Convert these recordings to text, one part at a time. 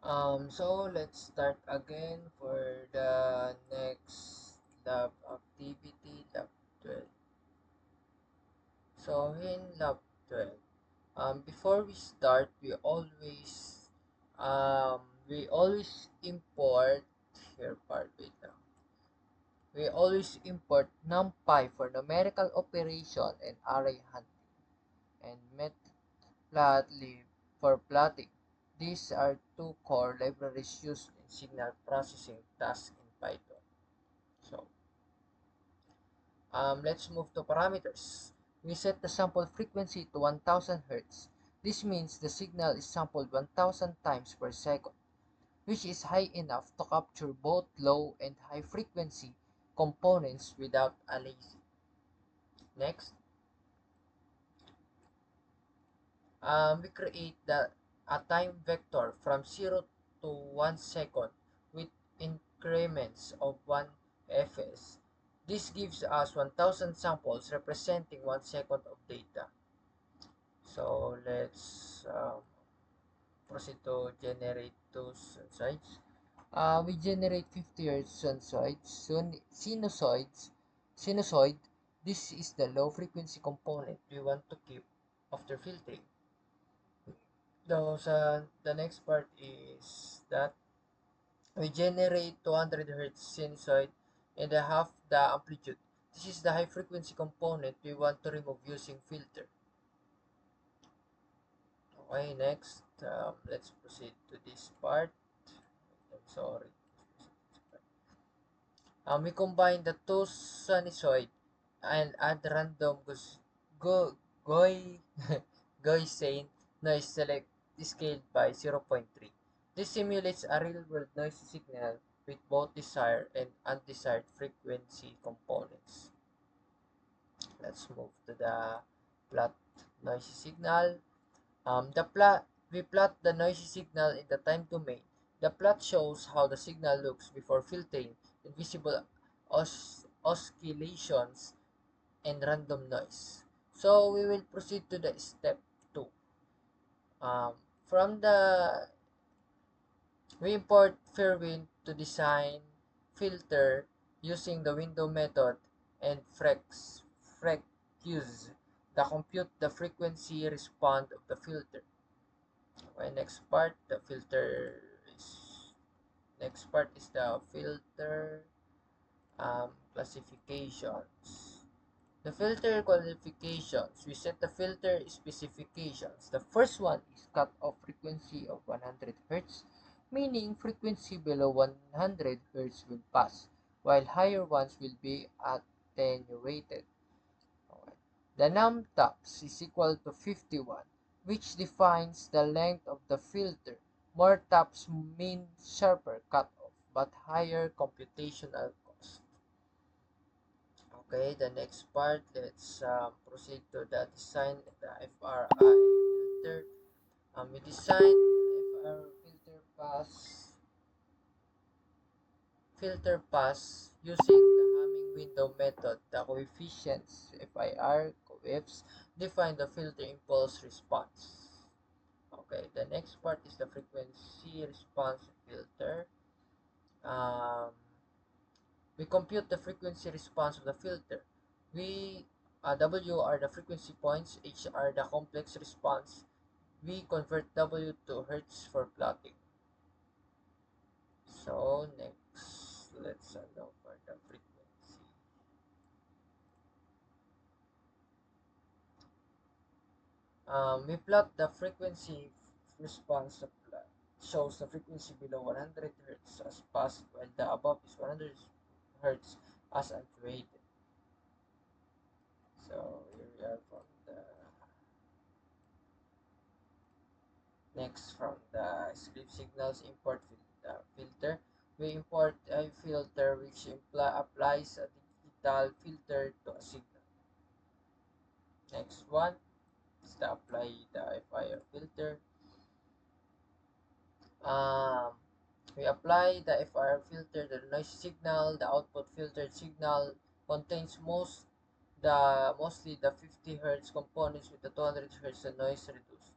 So let's start again for the next lab activity, lab 12. So in lab 12, before we start, we always import here part wait lang. We always import NumPy for numerical operation and array hunting, and Matplotlib for plotting. These are two core libraries used in signal processing tasks in Python. So, let's move to parameters. We set the sample frequency to 1000 Hz. This means the signal is sampled 1000 times per second, which is high enough to capture both low and high frequency components without aliasing. Next, we create a time vector from 0 to 1 second with increments of 1 fs. This gives us 1000 samples representing 1 second of data. So let's proceed to generate those sinusoids. We generate 50 Hz sinusoid. This is the low frequency component we want to keep after filtering. The next part is that we generate 200 Hz sinusoid and half the amplitude. This is the high frequency component we want to remove using filter. Okay, next, let's proceed to this part. I'm sorry. We combine the two sinusoid and add random go, goi, Gaussian noise select scaled by 0.3. This simulates a real-world noisy signal with both desired and undesired frequency components. Let's move to the plot noisy signal. We plot the noisy signal in the time domain. The plot shows how the signal looks before filtering, invisible oscillations, and random noise. So we will proceed to the step 2. Um, from the We import Fairwind to design filter using the window method and Freqs the compute the frequency response of the filter. Okay, is next part is the filter classifications. The filter qualifications. We set the filter specifications. The first one is cutoff frequency of 100 Hz, meaning frequency below 100 Hz will pass, while higher ones will be attenuated. Okay. The num taps is equal to 51, which defines the length of the filter. More taps mean sharper cutoff, but higher computational cost. Okay, the next part, let's proceed to the design of the FRI filter. We design FR filter pass using the Hamming window method. The coefficients FIR coefs define the filter impulse response. Okay, the next part is the frequency response filter. Um, we compute the frequency response of the filter. We W are the frequency points, H are the complex response. We convert W to Hertz for plotting. So next, let's allow for the frequency. We plot the frequency response shows the frequency below 100 Hz as passed, while the above is 100 Hz as attenuated. So here we are from the next from the script signals import filter. We import a filter which applies a digital filter to a signal. Next one is the apply the FIR filter. Um, we apply the FIR filter to the noise signal. The output filtered signal contains mostly the 50 Hz components with the 200 Hz noise reduced.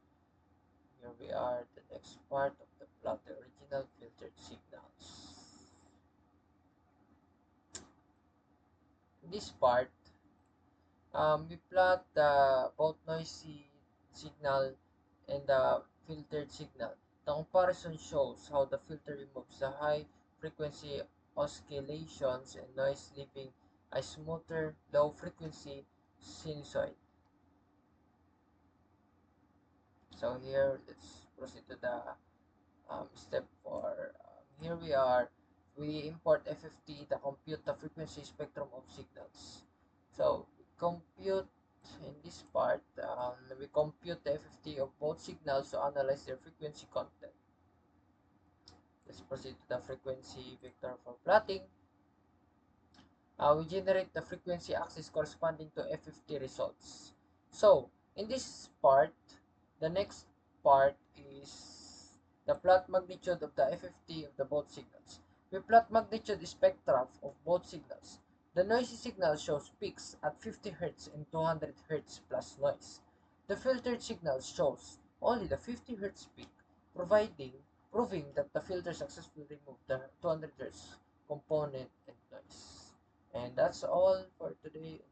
Here we are, the next part of the plot, the Original filtered signals. In this part, we plot the both noisy signal and the filtered signal. The comparison shows how the filter removes the high frequency oscillations and noise, leaving a smoother, low frequency sinusoid. So here, let's proceed to the step 4. Here we are. We import FFT to compute the frequency spectrum of signals. So compute in this part, we compute the FFT of both signals to analyze their frequency content. Let's proceed to the frequency vector for plotting. We generate the frequency axis corresponding to FFT results. So in this part, the next part is the plot magnitude of the FFT of the both signals. We plot magnitude spectra of both signals. The noisy signal shows peaks at 50 Hz and 200 Hz plus noise. The filtered signal shows only the 50 Hz peak, proving that the filter successfully removed the 200 Hz component and noise. And that's all for today.